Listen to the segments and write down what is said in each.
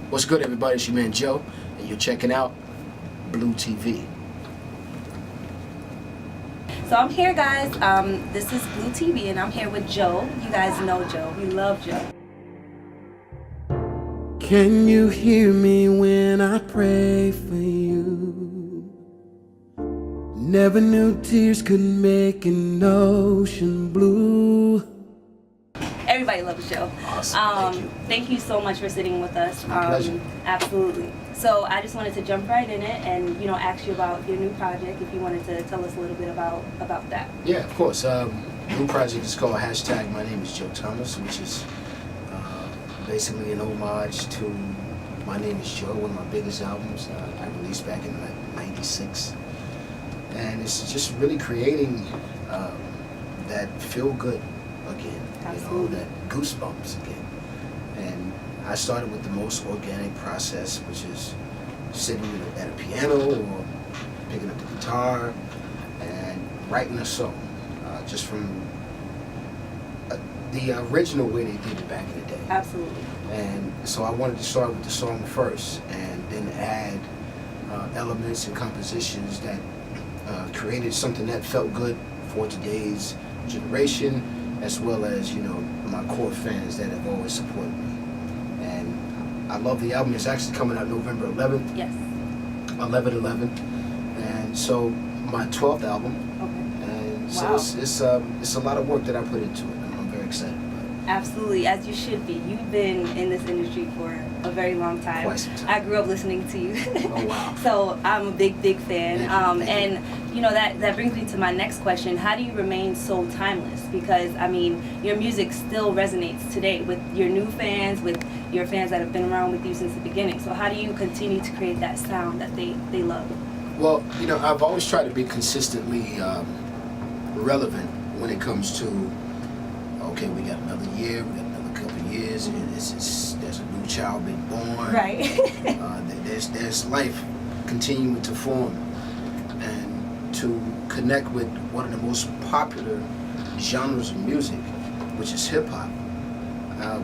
What's good, everybody? It's your man Joe, and you're checking out Bleu TV. So I'm here, guys. This is Bleu TV, and I'm here with Joe. You guys know Joe. We love Joe. Can you hear me when I pray for you? Never knew tears could make an ocean blue. Everybody loves Joe. Awesome. Thank you so much for sitting with us. My pleasure. Absolutely. So I just wanted to jump right in it and ask you about your new project. If you wanted to tell us a little bit about that. Yeah, of course. New project is called hashtag My Name is Joe Thomas, which is basically an homage to My Name is Joe, one of my biggest albums I released back in '96, and it's just really creating that feel good again. Absolutely. That goosebumps again. And I started with the most organic process, which is sitting at a piano or picking up the guitar and writing a song, just from the original way they did it back in the day. Absolutely. And so I wanted to start with the song first, and then add elements and compositions that created something that felt good for today's generation, as well as my core fans that have always supported me. And I love the album. It's actually coming out November 11th. Yes. 11/11, and so my 12th album. Okay. And Wow. so it's a lot of work that I put into it, and I'm very excited about it. Absolutely, as you should be. You've been in this industry for a very long time. Quite some time. I grew up listening to you. Oh wow. So I'm a big fan. Thank you. And that brings me to my next question. How do you remain so timeless? Because your music still resonates today with your new fans, with your fans that have been around with you since the beginning. So how do you continue to create that sound that they love? Well, I've always tried to be consistently relevant when it comes to, okay, we got another year, we got another couple of years, and there's a new child being born. Right. There's life continuing to form, and to connect with one of the most popular genres of music, which is hip hop,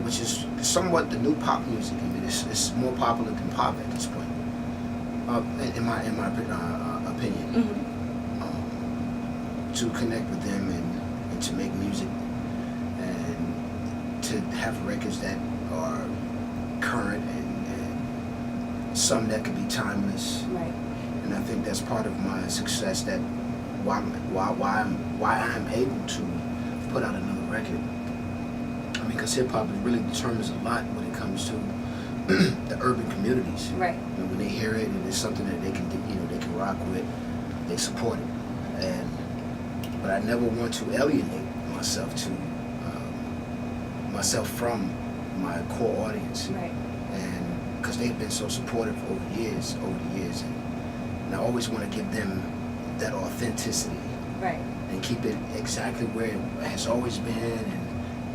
which is somewhat the new pop music. I mean, it's more popular than pop at this point, in my opinion. Mm-hmm. To connect with them and to make music, and to have records that are current and some that can be timeless. Right. And I think that's part of my success, that why I'm able to put out another record. I mean, because hip hop really determines a lot when it comes to the urban communities. Right. And when they hear it and it's something that they can rock with, they support it. But I never want to alienate myself from my core audience. Right. And because they've been so supportive over the years, and I always want to give them that authenticity. Right. And keep it exactly where it has always been.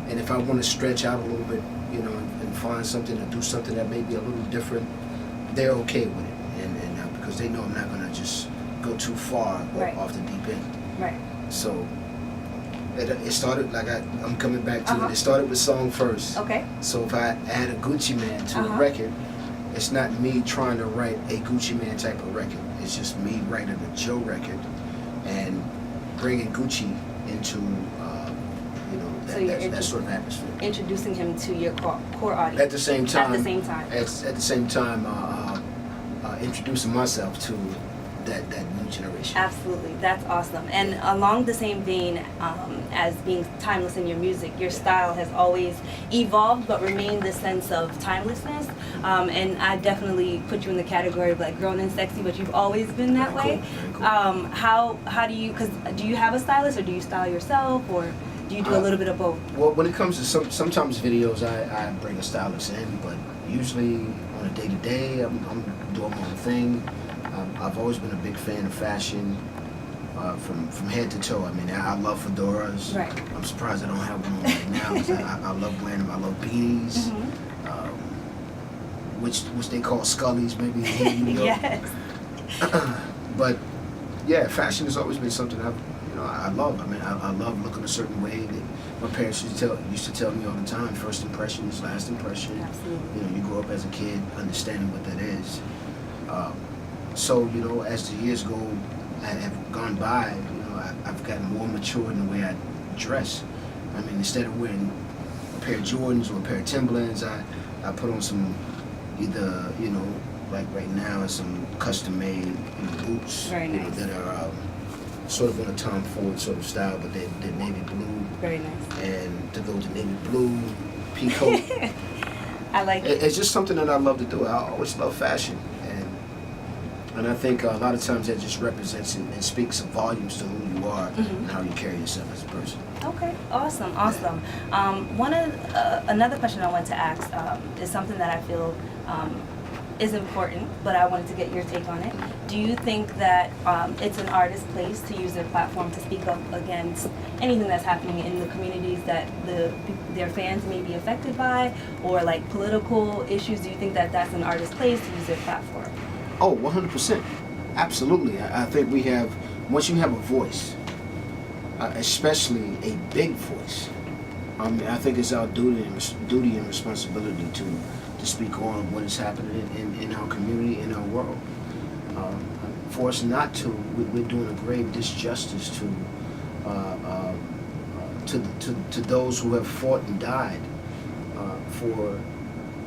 And if I want to stretch out a little bit, and find something or do something that may be a little different, they're okay with it. And because they know I'm not going to just go too far Right. off the deep end. Right. So it started, like I'm coming back to Uh-huh. it. It started with song first. Okay. So if I add a Gucci Man to Uh-huh. a record, it's not me trying to write a Gucci Man type of record. It's just me writing a Joe record and bringing Gucci into that sort of atmosphere. Introducing him to your core audience. At the same time. At the same time. Introducing myself to that new generation. Absolutely, that's awesome. And along the same vein, as being timeless in your music, your style has always evolved but remained the sense of timelessness. And I definitely put you in the category of like grown and sexy, but you've always been that way. Cool. How do you? Because do you have a stylist, or do you style yourself, or do you do a little bit of both? Well, when it comes to sometimes videos, I bring a stylist in, but usually on a day-to-day, I'm doing my own thing. I've always been a big fan of fashion, from head to toe. I mean, I love fedoras. Right. I'm surprised I don't have one on right now, because I love wearing them. I love beanies, which they call scullies, maybe here in New York. Yes. But yeah, fashion has always been something I've know, I love. I mean, I love looking a certain way. That my parents used to tell me all the time. First impression is last impression. Absolutely. You know, you grow up as a kid understanding what that is. So you know, as the years have gone by, you know, I've gotten more mature in the way I dress. I mean, instead of wearing a pair of Jordans or a pair of Timberlands, I put on some either, you know, like right now, some custom-made boots. Very nice. You know, that are sort of in a Tom Ford sort of style, but they're navy blue. Very nice. And to go to navy blue, peacoat. I like it. It's just something that I love to do. I always love fashion. And I think a lot of times that just represents and speaks volumes to who you are and how you carry yourself as a person. Okay, awesome. Another question I wanted to ask is something that I feel is important, but I wanted to get your take on it. Do you think that it's an artist's place to use their platform to speak up against anything that's happening in the communities that their fans may be affected by, or like political issues? Do you think that that's an artist's place to use their platform? Oh, 100%. Absolutely. I think we have, once you have a voice, especially a big voice, I think it's our duty and responsibility to speak on what is happening in our community, in our world. For us not to, we're doing a grave disjustice to those who have fought and died for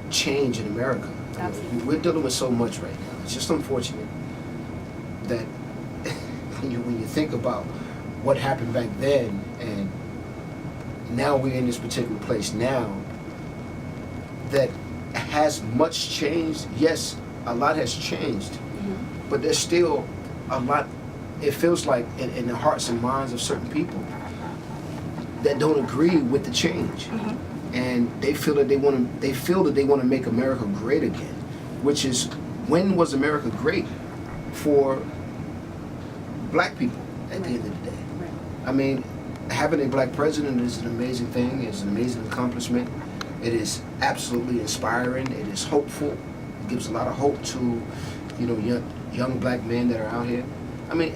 change in America. Absolutely. We're dealing with so much right now. It's just unfortunate that when you think about what happened back then and now we're in this particular place now, that has much changed. Yes, a lot has changed, but there's still a lot, it feels like, in the hearts and minds of certain people that don't agree with the change. And they feel that they want to make America great again, which is, when was America great for black people at the end of the day? I mean, having a black president is an amazing thing. It's an amazing accomplishment. It is absolutely inspiring. It is hopeful. It gives a lot of hope to, you know, young black men that are out here. I mean,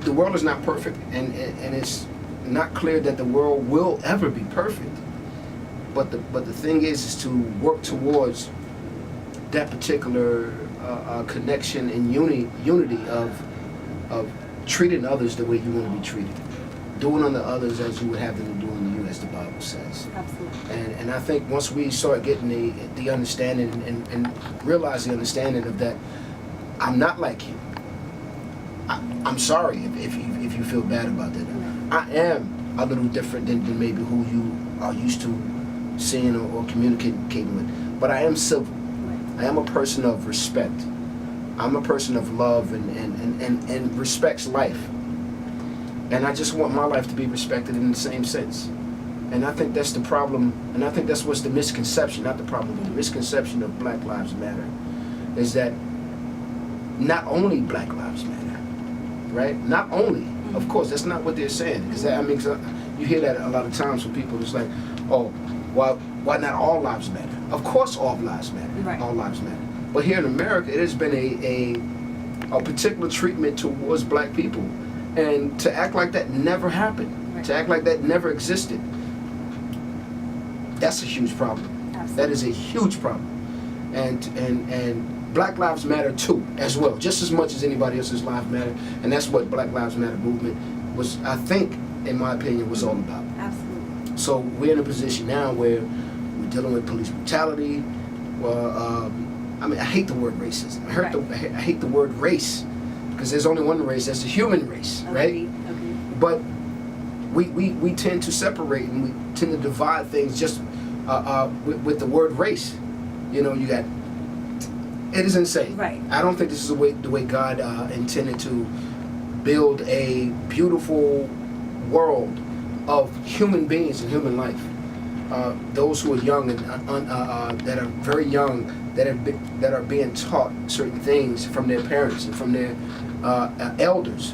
the world is not perfect, and it's not clear that the world will ever be perfect. But the thing is to work towards that particular connection and unity of treating others the way you want to be treated, doing unto others as you would have them to do unto you, as the Bible says. Absolutely. And I think once we start getting the understanding and realize the understanding of that, I'm not like you. I'm sorry if you feel bad about that. I am a little different than maybe who you are used to seeing or communicating with, but I am civil. I am a person of respect. I'm a person of love and respects life. And I just want my life to be respected in the same sense. And I think that's the problem, and I think that's what's the misconception, not the problem, the misconception of Black Lives Matter, is that not only Black Lives Matter, right? Not only, of course, that's not what they're saying. Because I mean, you hear that a lot of times from people. It's like, oh, why not all lives matter? Of course, all lives matter. Right. All lives matter. But here in America, it has been a particular treatment towards black people, and to act like that never happened, to act like that never existed, that's a huge problem. Absolutely. That is a huge problem, and Black Lives Matter too, as well, just as much as anybody else's lives matter, and that's what Black Lives Matter movement was, I think, in my opinion, was all about. Absolutely. So we're in a position now where we're dealing with police brutality. Well, I mean, I hate the word racism. I hate the word race, because there's only one race, that's the human race, right? Agreed. But we tend to separate, and we tend to divide things just with the word race. You know, you got, it is insane. Right. I don't think this is the way God intended to build a beautiful world of human beings and human life. Those who are young and that are very young, that are being taught certain things from their parents and from their elders.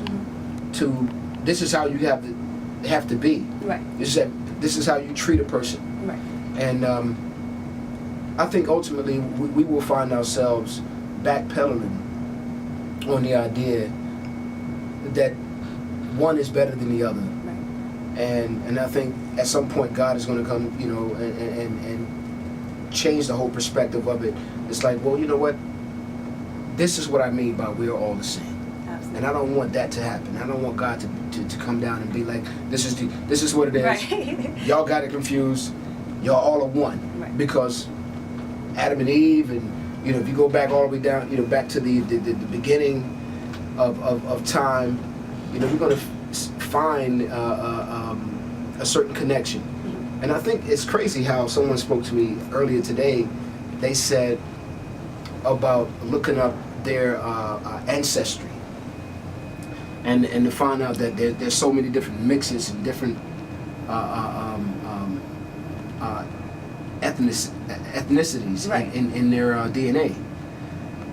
To this is how you have to be. Right. This is how you treat a person. Right. And I think ultimately we will find ourselves backpedaling on the idea that one is better than the other. Right. And I think at some point God is going to come, you know, and change the whole perspective of it. It's like, well, you know what? This is what I mean by we're all the same. Absolutely. And I don't want that to happen. I don't want God to come down and be like, this is what it is. Right. Y'all got it confused. Y'all all are one. Right. Because Adam and Eve, and you know, if you go back all the way down, you know, back to the beginning of time, you know, we're going to find a certain connection. Mm-hmm. And I think it's crazy how someone spoke to me earlier today. They said about looking up their ancestry, and to find out that there's so many different mixes and different ethnicities right. in their DNA.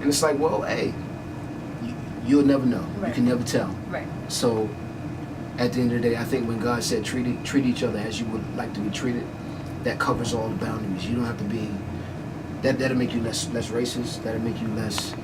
And it's like, well, hey, you'll never know. Right. You can never tell. Right. So at the end of the day, I think when God said treat each other as you would like to be treated, that covers all the boundaries. You don't have to be, that'll make you less racist, that'll make you less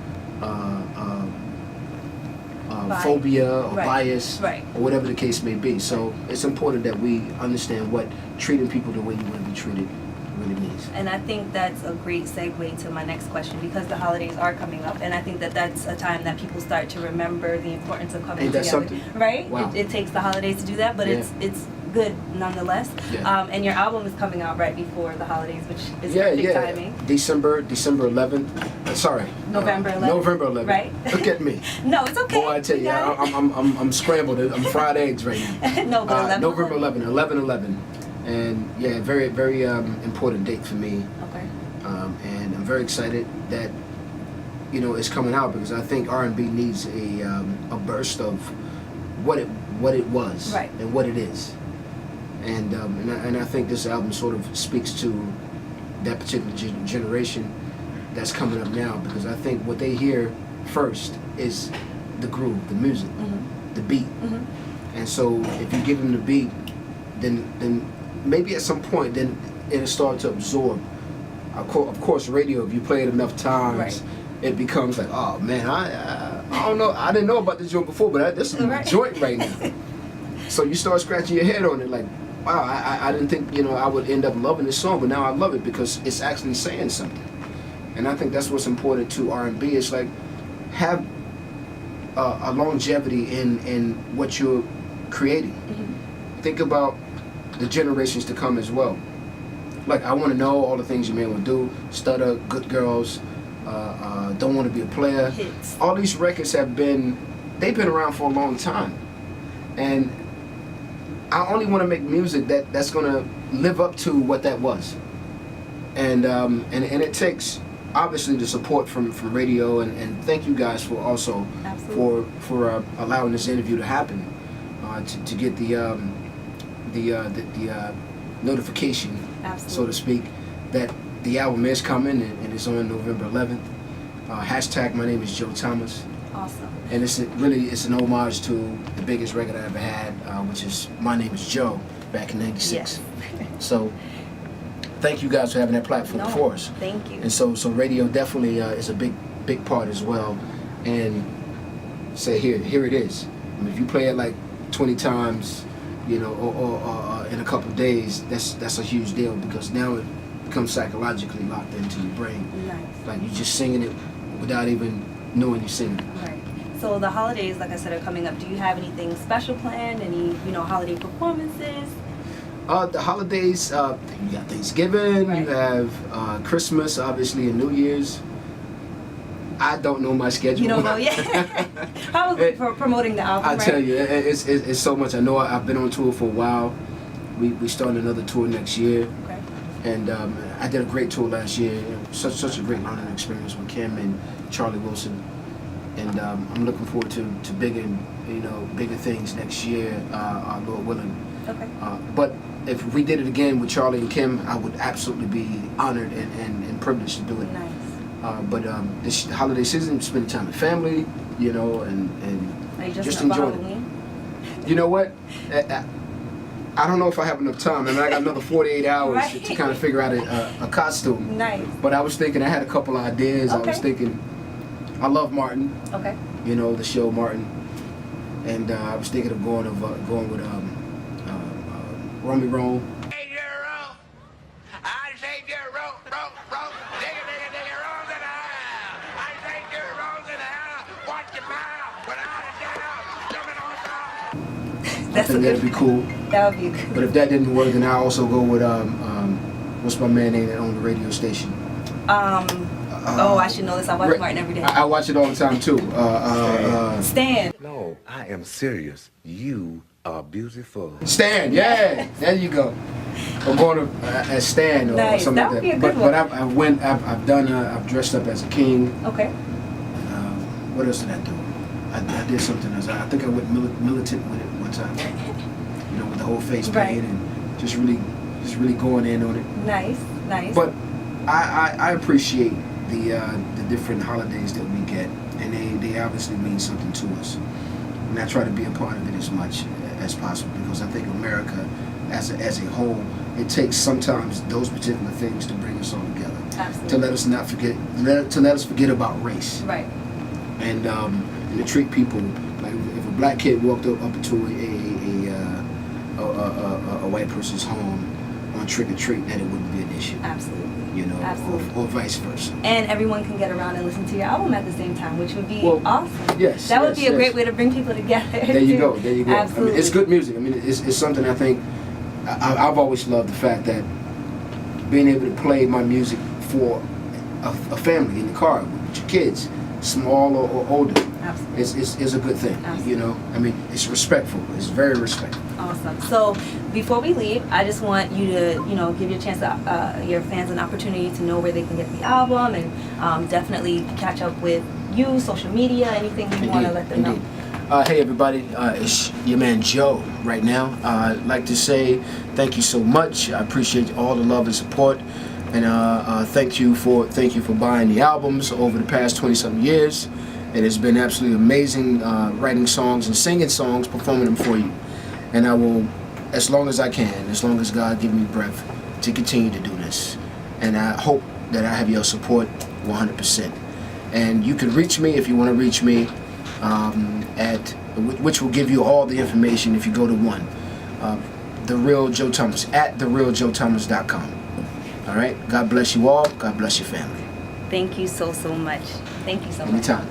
phobia or right. bias, right. or whatever the case may be. So it's important that we understand what treating people the way you want to be treated really means. And I think that's a great segue to my next question, because the holidays are coming up, and I think that that's a time that people start to remember the importance of coming Ain't that together. something? Right? Wow. It takes the holidays to do that, but Yeah. it's good nonetheless. Yeah. And your album is coming out right before the holidays, which is perfect timing. December 11th. Sorry. November 11th. November 11th. Right. Look at me. No, it's okay. Boy, I tell you, got it. I'm scrambled. I'm fried eggs right now. No, but 11. November 11/11, and yeah, very very important date for me. Okay. And I'm very excited that, you know, it's coming out, because I think R&B needs a burst of what it was, right. and what it is. And I think this album sort of speaks to that particular generation that's coming up now, because I think what they hear first is the groove, the music, Mm-hmm. the beat. Mm-hmm. And so if you give them the beat, then maybe at some point then it'll start to absorb. Of course, radio, if you play it enough times, Right. it becomes like, oh man, I don't know, I didn't know about this joint before, but this is my Right. joint right now. So you start scratching your head on it, like, wow, I didn't think, you know, I would end up loving this song, but now I love it because it's actually saying something. And I think that's what's important to R&B. It's like, have a longevity in what you're creating. Mm-hmm. Think about the generations to come as well. Like, I want to know all the things your man would do, stutter, good girls, don't want to be a player. Hits. All these records they've been around for a long time. And I only want to make music that's going to live up to what that was. And it takes, obviously, the support from radio, and thank you guys for also Absolutely. for allowing this interview to happen, to get the notification, Absolutely. so to speak, that the album is coming, and it's on November 11th. Hashtag my name is Joe Thomas. Awesome. And it's an homage to the biggest record I ever had, which is My Name is Joe, back in '96. Yes. So thank you guys for having that platform No, for us. thank you. And so radio definitely is a big part as well. And say here it is. I mean, if you play it like 20 times, you know, or in a couple of days, that's a huge deal, because now it becomes psychologically locked into your brain. Nice. Like, you're just singing it without even knowing you're singing it. Right. So the holidays, like I said, are coming up. Do you have anything special planned? Any, holiday performances? The holidays, you got Thanksgiving, Right. you have Christmas, obviously, and New Year's. I don't know my schedule. You don't know yet? Probably for promoting the album, I right? tell you, it's so much. I know I've been on tour for a while. We started another tour next year. Okay. And I did a great tour last year. Such a great learning experience with Kim and Charlie Wilson. And I'm looking forward to bigger things next year, Lord willing. Okay. But if we did it again with Charlie and Kim, I would absolutely be honored and privileged to do it. Nice. But this holiday season, spending time with family, and Are you just up for enjoying Halloween? it. You know what? I don't know if I have enough time. I mean, I got another 48 hours Right. to kind of figure out a costume. Nice. But I was thinking, I had a couple of ideas. Okay. I was thinking, I love Martin, Okay. the show Martin. and I was thinking of going with Ramon. I think that'd be cool. That would be good. But if that didn't work, then I also go with what's my man name that owned the radio station? Oh, I should know this. I watch Martin every day. I watch it all the time too. Stan. No, I am serious. You are beautiful. Stan, yeah, there you go. I'm going to as Stan or Nice. something That would like be a that. good one. I've dressed up as a king. Okay. What else did I do? I did something else. I think I went militant with it one time. You know, with the whole face paint and just really going in on it. Nice, nice. But I appreciate the different holidays that we get, and they obviously mean something to us. And I try to be a part of it as much as possible, because I think America, as a whole, it takes sometimes those particular things to bring us all together. Absolutely. To let us not forget, to let us forget about race. Right. And to treat people like, if a black kid walked up into a white person's home on trick or treat, that it wouldn't be an issue. Absolutely. You know, Absolutely. or vice versa. And everyone can get around and listen to your album at the same time, which would be awesome. Yes. That would be a great way to bring people together. There you go. There you go. Absolutely. I mean, it's good music. I mean, it's something I think I've always loved, the fact that being able to play my music for a family in the car with your kids, small or older, Absolutely. is a good thing. Absolutely. You know, I mean, it's respectful. It's very respectful. Awesome. So before we leave, I just want you to, give your your fans an opportunity to know where they can get the album, and definitely catch up with you, social media, anything you want to let them know. Hey everybody, it's your man Joe right now. I'd like to say thank you so much. I appreciate all the love and support, and thank you for buying the albums over the past 20-something years. It has been absolutely amazing writing songs and singing songs, performing them for you. And I will, as long as I can, as long as God give me breath, to continue to do this. And I hope that I have your support 100%. And you can reach me if you want to reach me which will give you all the information if you go to The Real Joe Thomas, at therealjoethomas.com. All right? God bless you all. God bless your family. Thank you so much. Thank you so much. Anytime.